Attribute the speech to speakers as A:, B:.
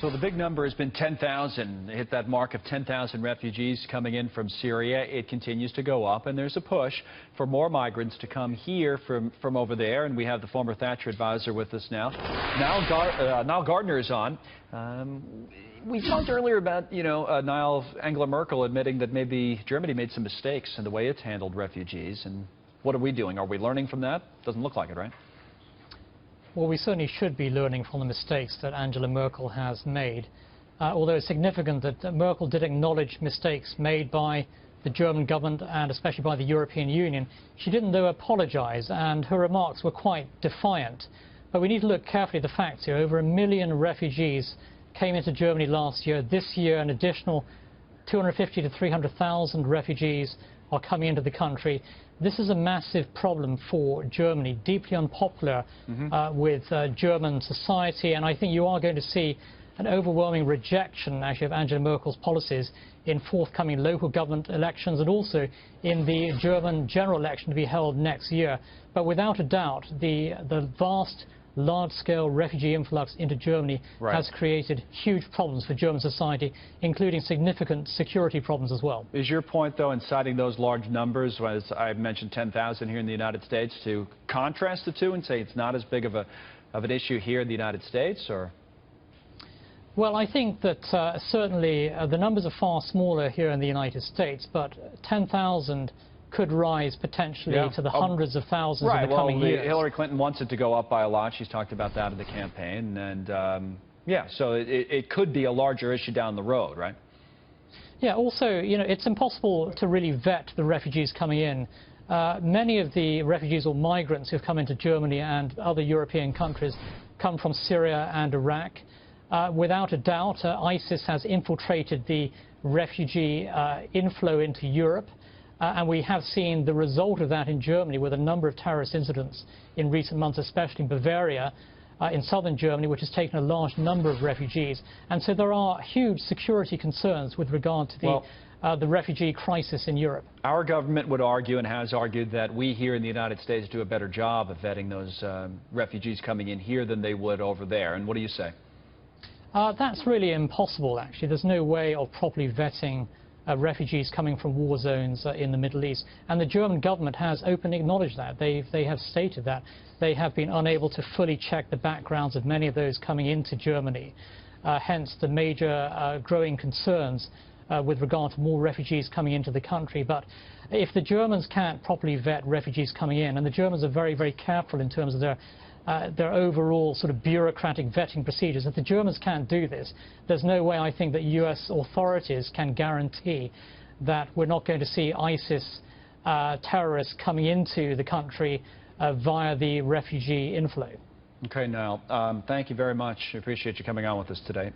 A: So the big number has been 10,000. Hit that mark of 10,000 refugees coming in from Syria. It continues to go up, and there's a push for more migrants to come here from over there. And we have the former Thatcher advisor with us now. Niall Gardner is on. We talked earlier about, Angela Merkel admitting that maybe Germany made some mistakes in the way it's handled refugees. And what are we doing? Are we learning from that? Doesn't look like it, right?
B: Well, we certainly should be learning from the mistakes that Angela Merkel has made, although it's significant that Merkel did acknowledge mistakes made by the German government and especially by the European Union. She didn't, though, apologize, and her remarks were quite defiant. But we need to look carefully at the facts here. Over 1 million refugees came into Germany last year. This year, an additional 250 to 300,000 refugees are coming into the country. This is a massive problem for Germany, deeply unpopular with German society, and I think you are going to see an overwhelming rejection, actually, of Angela Merkel's policies in forthcoming local government elections and also in the German general election to be held next year. But without a doubt, the vast, large-scale refugee influx into Germany has created huge problems for German society, including significant security problems as well.
A: Is your point, though, in citing those large numbers, as I mentioned 10,000 here in the United States, to contrast the two and say it's not as big of an issue here in the United States, or?
B: Well, I think that certainly the numbers are far smaller here in the United States, but 10,000 could rise potentially to the hundreds of thousands in the coming years.
A: Hillary Clinton wants it to go up by a lot. She's talked about that in the campaign. And, so it could be a larger issue down the road, right?
B: Yeah, also, it's impossible to really vet the refugees coming in. Many of the refugees or migrants who've come into Germany and other European countries come from Syria and Iraq. Without a doubt, ISIS has infiltrated the refugee inflow into Europe. And we have seen the result of that in Germany with a number of terrorist incidents in recent months, especially in Bavaria, in southern Germany, which has taken a large number of refugees. And so there are huge security concerns with regard to the refugee crisis in Europe.
A: Our government would argue and has argued that we here in the United States do a better job of vetting those refugees coming in here than they would over there. And what do you say?
B: That's really impossible, actually. There's no way of properly vetting refugees coming from war zones in the Middle East. And the German government has openly acknowledged that. They have stated that they have been unable to fully check the backgrounds of many of those coming into Germany. Hence the major growing concerns with regard to more refugees coming into the country. But if the Germans can't properly vet refugees coming in, and the Germans are very, very careful in terms of their overall sort of bureaucratic vetting procedures. If the Germans can't do this, there's no way, I think, that US authorities can guarantee that we're not going to see ISIS terrorists coming into the country via the refugee inflow.
A: Okay, Niall, thank you very much. I appreciate you coming on with us today.